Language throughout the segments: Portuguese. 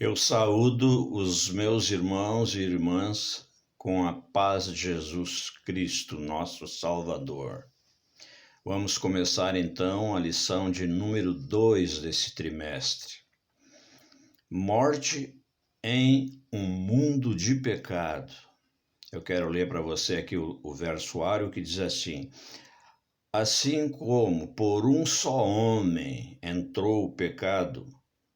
Eu saúdo os meus irmãos e irmãs com a paz de Jesus Cristo, nosso Salvador. Vamos começar então a lição de número 2 desse trimestre. Morte em um mundo de pecado. Eu quero ler para você aqui o versuário que diz assim: assim como por um só homem entrou o pecado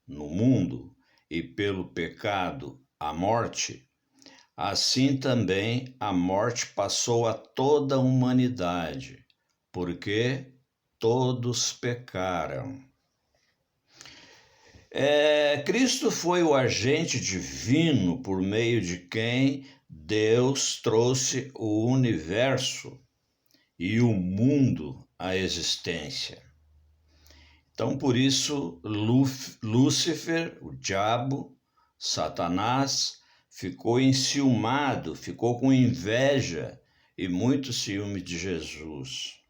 no mundo, e pelo pecado a morte, assim também a morte passou a toda a humanidade, porque todos pecaram. Cristo foi o agente divino por meio de quem Deus trouxe o universo e o mundo à existência. Então, por isso, Lúcifer, o diabo, Satanás, ficou enciumado, ficou com inveja e muito ciúme de Jesus.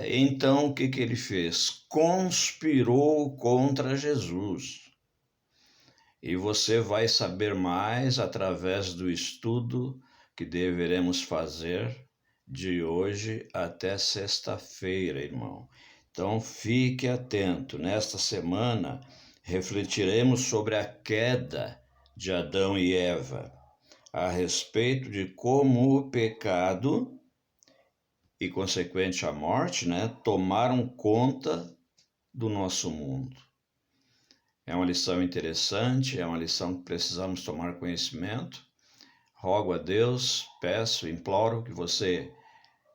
Então, o que ele fez? Conspirou contra Jesus. E você vai saber mais através do estudo que deveremos fazer de hoje até sexta-feira, irmão. Então fique atento. Nesta semana refletiremos sobre a queda de Adão e Eva, a respeito de como o pecado e consequente a morte, tomaram conta do nosso mundo. É uma lição interessante, é uma lição que precisamos tomar conhecimento. Rogo a Deus, peço, imploro que você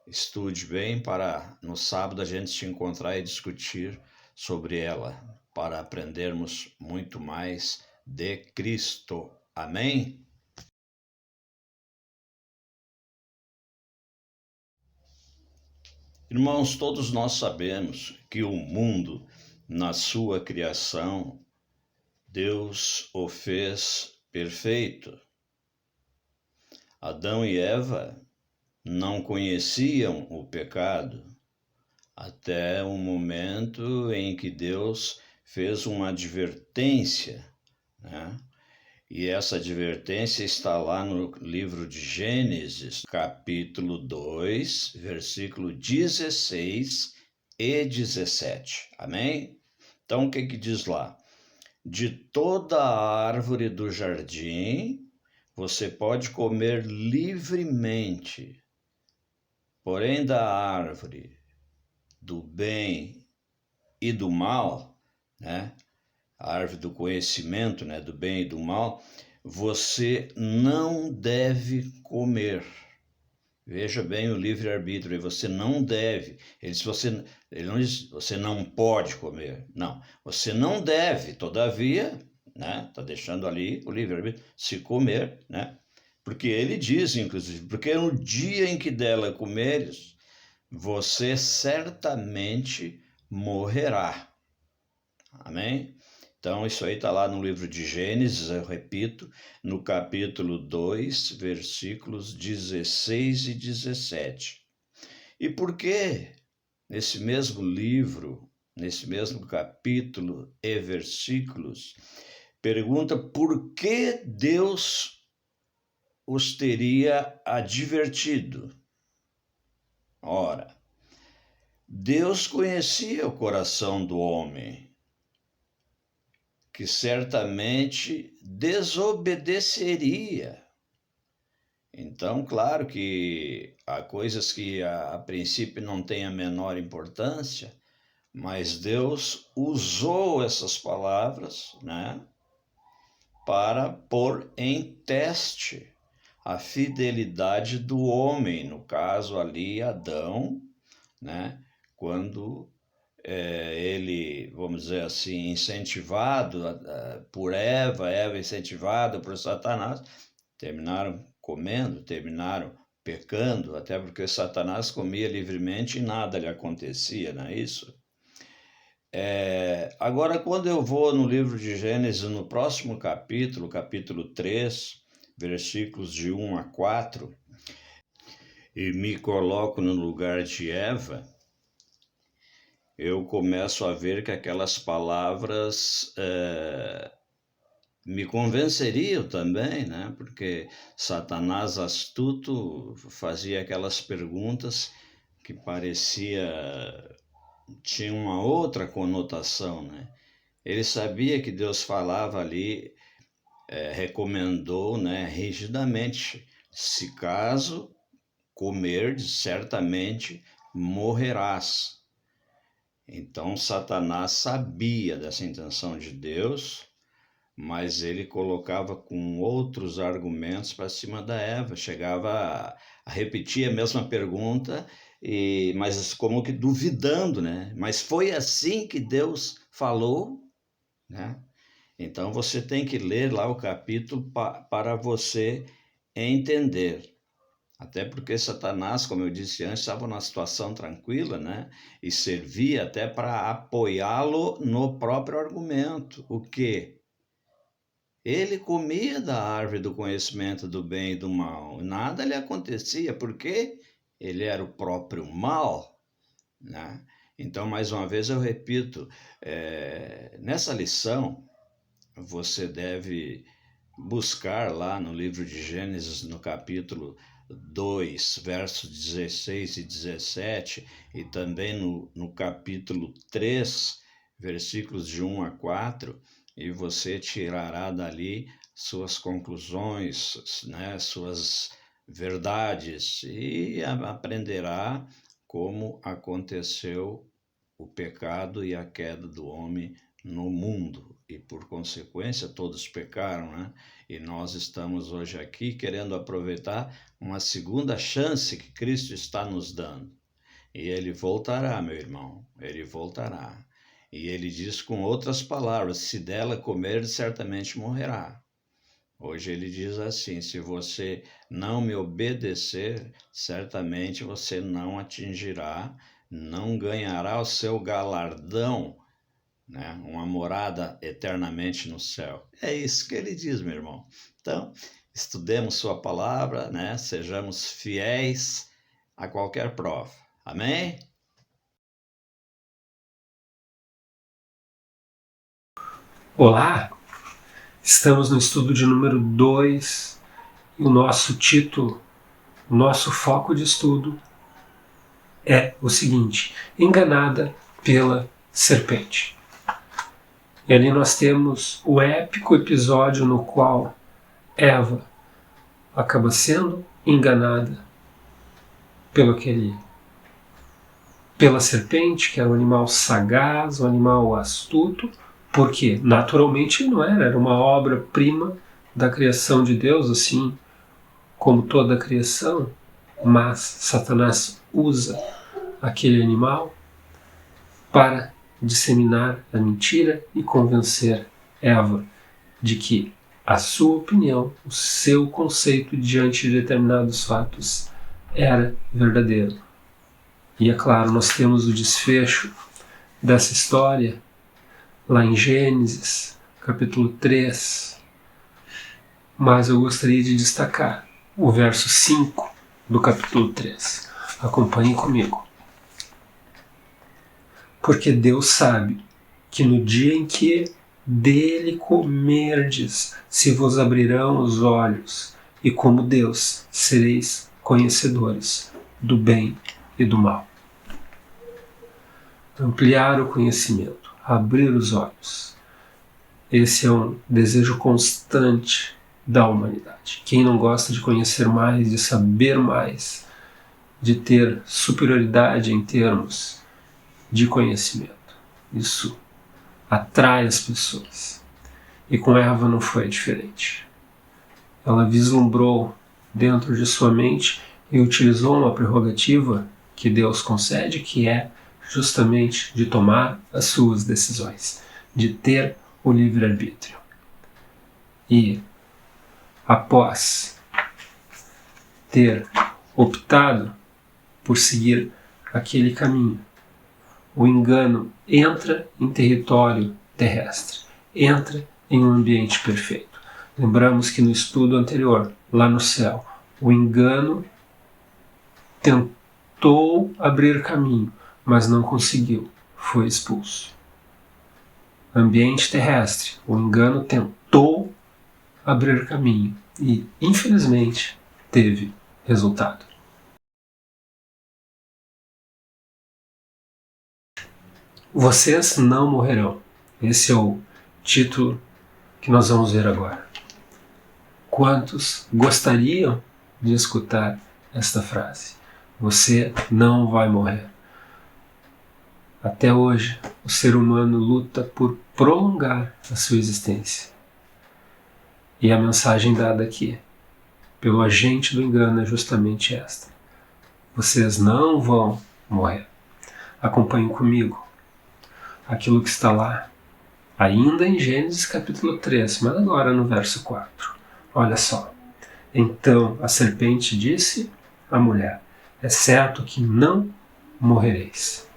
estude bem para no sábado a gente se encontrar e discutir sobre ela, para aprendermos muito mais de Cristo. Amém? Irmãos, todos nós sabemos que o mundo, na sua criação, Deus o fez perfeito. Adão e Eva não conheciam o pecado até o momento em que Deus fez uma advertência, E essa advertência está lá no livro de Gênesis, capítulo 2, versículo 16 e 17. Amém? Então, o que diz lá? De toda a árvore do jardim você pode comer livremente, porém da árvore do bem e do mal, a árvore do conhecimento, do bem e do mal, você não deve comer. Veja bem o livre-arbítrio, você não deve. Ele não diz você não pode comer, não. Você não deve, todavia, está deixando ali o livre-arbítrio, se comer, porque ele diz, inclusive, porque no dia em que dela comeres, você certamente morrerá. Amém? Então, isso aí está lá no livro de Gênesis, eu repito, no capítulo 2, versículos 16 e 17. E por que, nesse mesmo livro, nesse mesmo capítulo e versículos, pergunta por que Deus os teria advertido? Ora, Deus conhecia o coração do homem, que certamente desobedeceria. Então, claro que há coisas que a princípio não têm a menor importância, mas Deus usou essas palavras, para pôr em teste a fidelidade do homem, no caso ali Adão, quando ele, vamos dizer assim, incentivado por Eva incentivada por Satanás, terminaram comendo, terminaram pecando, até porque Satanás comia livremente e nada lhe acontecia, não é isso? Agora, quando eu vou no livro de Gênesis, no próximo capítulo, capítulo 3, versículos de 1 a 4, e me coloco no lugar de Eva, eu começo a ver que aquelas palavras me convenceriam também, né? Porque Satanás astuto fazia aquelas perguntas que tinha uma outra conotação, né? Ele sabia que Deus falava ali, recomendou, né, rigidamente, se caso comerdes, certamente morrerás. Então Satanás sabia dessa intenção de Deus, mas ele colocava com outros argumentos para cima da Eva, chegava a repetir a mesma pergunta, mas como que duvidando, né? Mas foi assim que Deus falou, né? Então você tem que ler lá o capítulo para você entender. Até porque Satanás, como eu disse antes, estava numa situação tranquila, né? E servia até para apoiá-lo no próprio argumento. O quê? Ele comia da árvore do conhecimento do bem e do mal. Nada lhe acontecia, porque ele era o próprio mal, né? Então, mais uma vez eu repito, nessa lição, você deve buscar lá no livro de Gênesis, no capítulo 2, versos 16 e 17, e também no capítulo 3, versículos de 1 a 4, e você tirará dali suas conclusões, né, suas verdades, e aprenderá como aconteceu o pecado e a queda do homem no mundo, e por consequência todos pecaram, né? E nós estamos hoje aqui querendo aproveitar uma segunda chance que Cristo está nos dando. E ele voltará, meu irmão, ele voltará. E ele diz com outras palavras: se dela comer, certamente morrerá. Hoje ele diz assim: se você não me obedecer, certamente você não atingirá, não ganhará o seu galardão, né? Uma morada eternamente no céu. É isso que ele diz, meu irmão. Então, estudemos sua palavra, né? Sejamos fiéis a qualquer prova. Amém? Olá, estamos no estudo de número 2 e o nosso título, o nosso foco de estudo é o seguinte: enganada pela serpente. E ali nós temos o épico episódio no qual Eva acaba sendo enganada pela serpente, que era um animal sagaz, um animal astuto, porque naturalmente não era uma obra-prima da criação de Deus, assim como toda a criação, mas Satanás usa aquele animal para disseminar a mentira e convencer Eva de que a sua opinião, o seu conceito diante de determinados fatos era verdadeiro. E é claro, nós temos o desfecho dessa história lá em Gênesis, capítulo 3, mas eu gostaria de destacar o verso 5 do capítulo 3. Acompanhe comigo. Porque Deus sabe que no dia em que dele comerdes, se vos abrirão os olhos, e como Deus sereis conhecedores do bem e do mal. Ampliar o conhecimento, abrir os olhos. Esse é um desejo constante da humanidade. Quem não gosta de conhecer mais, de saber mais, de ter superioridade em termos de conhecimento? Isso atrai as pessoas. E com Eva não foi diferente. Ela vislumbrou dentro de sua mente e utilizou uma prerrogativa que Deus concede, que é justamente de tomar as suas decisões, de ter o livre-arbítrio. E após ter optado por seguir aquele caminho, o engano entra em território terrestre, entra em um ambiente perfeito. Lembramos que no estudo anterior, lá no céu, o engano tentou abrir caminho, mas não conseguiu. foi expulso. Ambiente terrestre, o engano tentou abrir caminho e, infelizmente, teve resultado. Vocês não morrerão. Esse é o título que nós vamos ver agora. Quantos gostariam de escutar esta frase? Você não vai morrer. Até hoje, o ser humano luta por prolongar a sua existência. E a mensagem dada aqui, pelo agente do engano, é justamente esta. Vocês não vão morrer. Acompanhem comigo aquilo que está lá, ainda em Gênesis capítulo 3, mas agora no verso 4. Olha só. Então a serpente disse à mulher: é certo que não morrereis.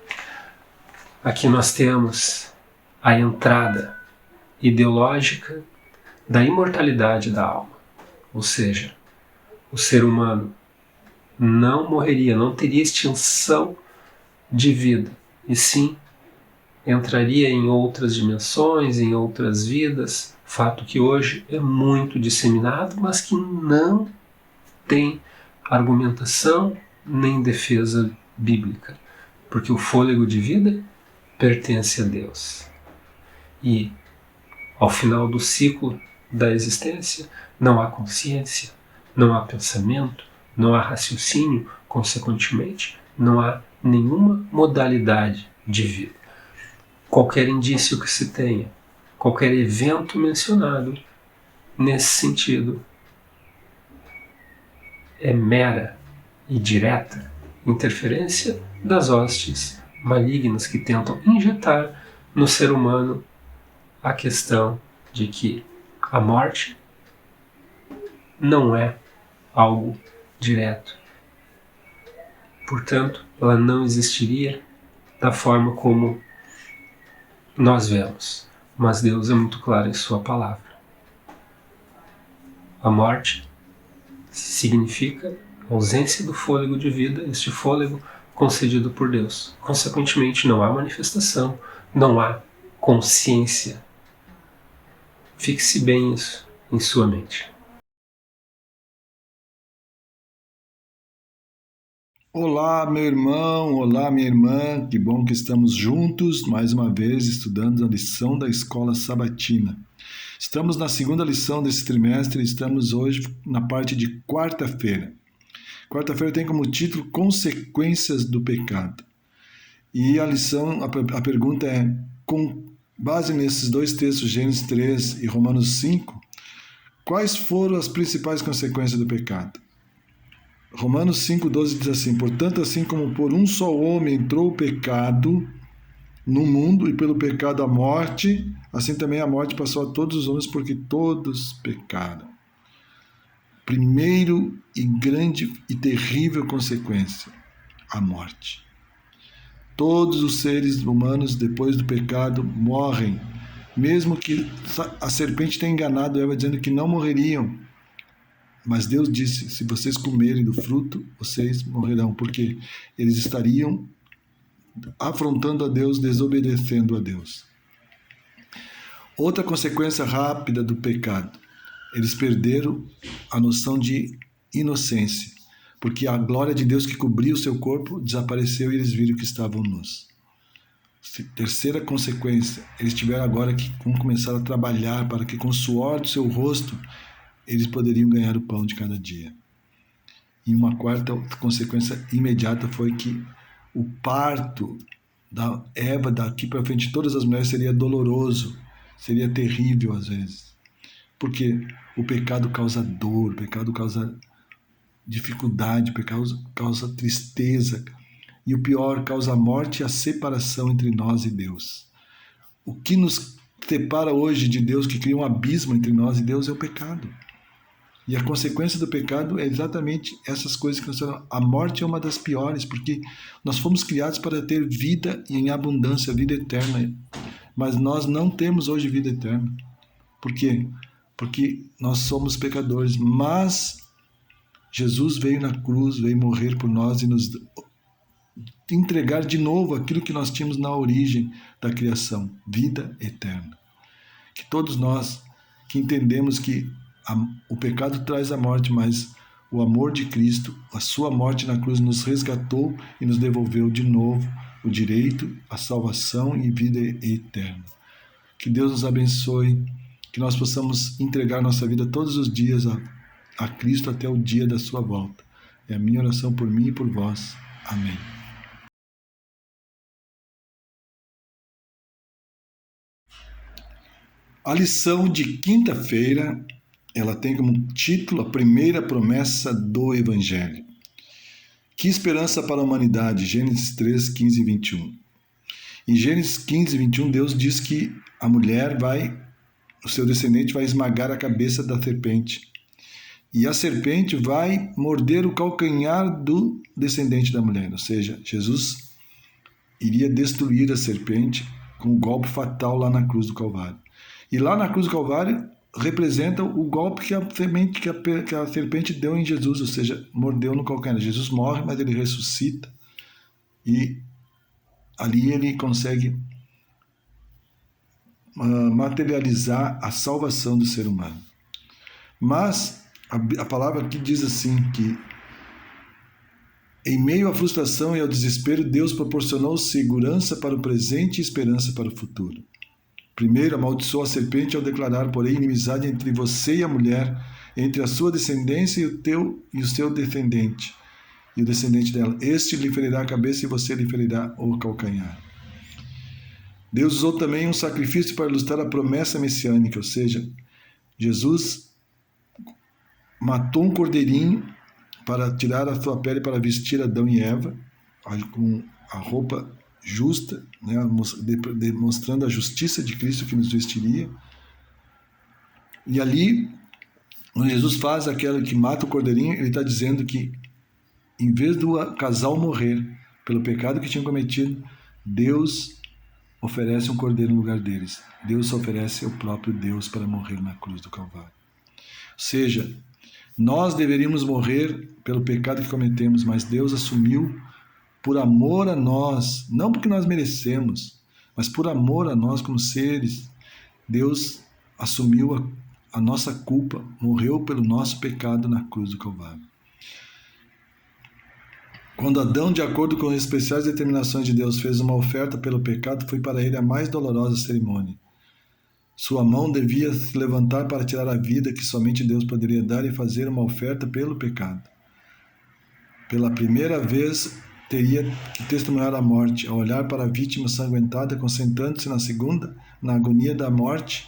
Aqui nós temos a entrada ideológica da imortalidade da alma. Ou seja, o ser humano não morreria, não teria extinção de vida, e sim entraria em outras dimensões, em outras vidas, fato que hoje é muito disseminado, mas que não tem argumentação nem defesa bíblica, porque o fôlego de vida pertence a Deus. E ao final do ciclo da existência não há consciência, não há pensamento, não há raciocínio, consequentemente não há nenhuma modalidade de vida. Qualquer indício que se tenha, qualquer evento mencionado nesse sentido é mera e direta interferência das hostes malignas que tentam injetar no ser humano a questão de que a morte não é algo direto. Portanto, ela não existiria da forma como nós vemos. Mas Deus é muito claro em sua palavra. A morte significa ausência do fôlego de vida, este fôlego concedido por Deus. Consequentemente, não há manifestação, não há consciência. Fixe bem isso em sua mente. Olá, meu irmão, olá, minha irmã, que bom que estamos juntos, mais uma vez, estudando a lição da Escola Sabatina. Estamos na segunda lição desse trimestre e estamos hoje na parte de quarta-feira. Quarta-feira tem como título Consequências do Pecado. E a lição, a pergunta é, com base nesses dois textos, Gênesis 3 e Romanos 5, quais foram as principais consequências do pecado? Romanos 5,12 diz assim: portanto, assim como por um só homem entrou o pecado no mundo, e pelo pecado a morte, assim também a morte passou a todos os homens, porque todos pecaram. Primeiro e grande e terrível consequência, a morte. Todos os seres humanos, depois do pecado, morrem, mesmo que a serpente tenha enganado Eva dizendo que não morreriam. Mas Deus disse, se vocês comerem do fruto, vocês morrerão, porque eles estariam afrontando a Deus, desobedecendo a Deus. Outra consequência rápida do pecado, eles perderam a noção de inocência, porque a glória de Deus que cobria o seu corpo desapareceu e eles viram que estavam nus. Terceira consequência, eles tiveram agora que começar a trabalhar para que com o suor do seu rosto eles poderiam ganhar o pão de cada dia. E uma quarta consequência imediata foi que o parto da Eva daqui para frente, todas as mulheres, seria doloroso, seria terrível às vezes. Porque o pecado causa dor, o pecado causa dificuldade, o pecado causa tristeza. E o pior, causa a morte e a separação entre nós e Deus. O que nos separa hoje de Deus, que cria um abismo entre nós e Deus, é o pecado. E a consequência do pecado é exatamente essas coisas que nós falamos. A morte é uma das piores, porque nós fomos criados para ter vida e em abundância, vida eterna. Mas nós não temos hoje vida eterna. Por quê? Porque nós somos pecadores. Mas Jesus veio na cruz, veio morrer por nós e nos entregar de novo aquilo que nós tínhamos na origem da criação, vida eterna. Que todos nós que entendemos que o pecado traz a morte, mas o amor de Cristo, a sua morte na cruz nos resgatou e nos devolveu de novo o direito à salvação e vida eterna. Que Deus nos abençoe, que nós possamos entregar nossa vida todos os dias a Cristo até o dia da sua volta. É a minha oração por mim e por vós. Amém. A lição de quinta-feira, ela tem como título a primeira promessa do Evangelho. Que esperança para a humanidade? Gênesis 3, 15 e 21. Em Gênesis 15, 21, Deus diz que a mulher o seu descendente vai esmagar a cabeça da serpente. E a serpente vai morder o calcanhar do descendente da mulher. Ou seja, Jesus iria destruir a serpente com o golpe fatal lá na cruz do Calvário. E lá na cruz do Calvário representa o golpe que a serpente deu em Jesus, ou seja, mordeu no calcanhar. Jesus morre, mas ele ressuscita e ali ele consegue materializar a salvação do ser humano. Mas a palavra aqui diz assim, que em meio à frustração e ao desespero, Deus proporcionou segurança para o presente e esperança para o futuro. Primeiro, amaldiçoou a serpente ao declarar, porém, inimizade entre você e a mulher, entre a sua descendência e o seu descendente, e o descendente dela. Este lhe ferirá a cabeça e você lhe ferirá o calcanhar. Deus usou também um sacrifício para ilustrar a promessa messiânica, ou seja, Jesus matou um cordeirinho para tirar a sua pele para vestir Adão e Eva, com a roupa justa, né, demonstrando a justiça de Cristo que nos vestiria. E ali, quando Jesus faz aquela que mata o cordeirinho, ele está dizendo que, em vez do casal morrer pelo pecado que tinham cometido, Deus oferece um cordeiro no lugar deles. Deus oferece o próprio Deus para morrer na cruz do Calvário. Ou seja, nós deveríamos morrer pelo pecado que cometemos, mas Deus assumiu por amor a nós, não porque nós merecemos, mas por amor a nós como seres. Deus assumiu a nossa culpa, morreu pelo nosso pecado na cruz do Calvário. Quando Adão, de acordo com as especiais determinações de Deus, fez uma oferta pelo pecado, foi para ele a mais dolorosa cerimônia. Sua mão devia se levantar para tirar a vida que somente Deus poderia dar e fazer uma oferta pelo pecado. Pela primeira vez, teria que testemunhar a morte, ao olhar para a vítima sanguentada, concentrando-se na segunda, na agonia da morte.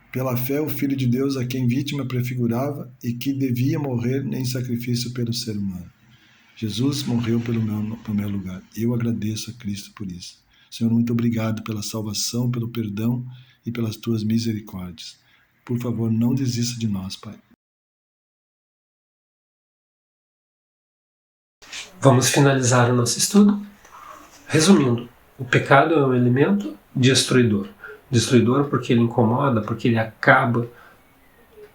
Pela fé, o Filho de Deus, a quem vítima prefigurava e que devia morrer em sacrifício pelo ser humano. Jesus morreu pelo meu lugar. Eu agradeço a Cristo por isso. Senhor, muito obrigado pela salvação, pelo perdão e pelas tuas misericórdias. Por favor, não desista de nós, Pai. Vamos finalizar o nosso estudo. Resumindo, o pecado é um elemento destruidor. Destruidor porque ele incomoda, porque ele acaba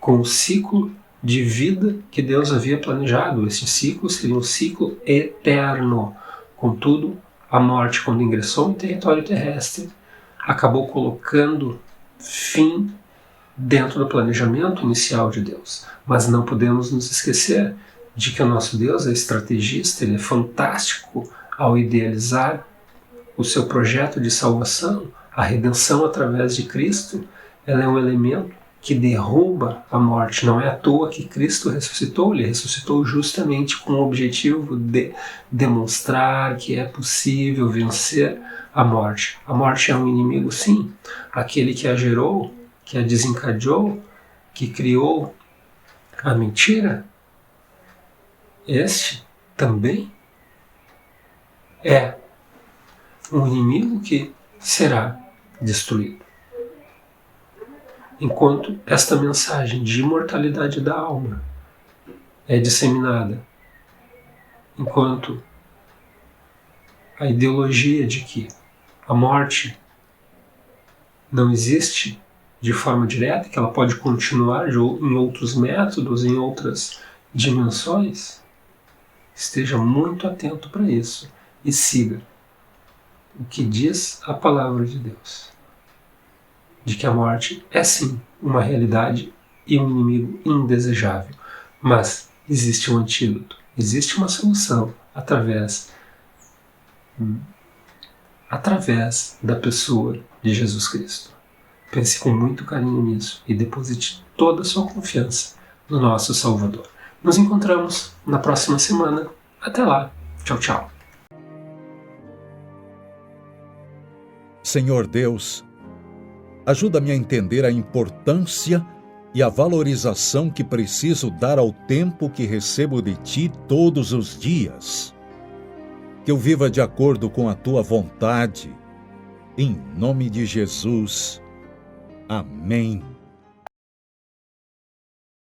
com o ciclo de vida que Deus havia planejado. Esse ciclo seria um ciclo eterno. Contudo, a morte, quando ingressou no território terrestre, acabou colocando fim dentro do planejamento inicial de Deus. Mas não podemos nos esquecer de que o nosso Deus é estrategista, ele é fantástico ao idealizar o seu projeto de salvação. A redenção através de Cristo, ela é um elemento que derruba a morte. Não é à toa que Cristo ressuscitou, ele ressuscitou justamente com o objetivo de demonstrar que é possível vencer a morte. A morte é um inimigo, sim. Aquele que a gerou, que a desencadeou, que criou a mentira, este também é um inimigo que será destruído. Enquanto esta mensagem de imortalidade da alma é disseminada, enquanto a ideologia de que a morte não existe de forma direta, que ela pode continuar em outros métodos, em outras dimensões, Esteja muito atento para isso e siga o que diz a palavra de Deus. De que a morte é sim uma realidade e um inimigo indesejável. Mas existe um antídoto, existe uma solução através da pessoa de Jesus Cristo. Pense com muito carinho nisso e deposite toda a sua confiança no nosso Salvador. Nos encontramos na próxima semana. Até lá. Tchau, tchau. Senhor Deus, ajuda-me a entender a importância e a valorização que preciso dar ao tempo que recebo de Ti todos os dias. Que eu viva de acordo com a Tua vontade. Em nome de Jesus. Amém.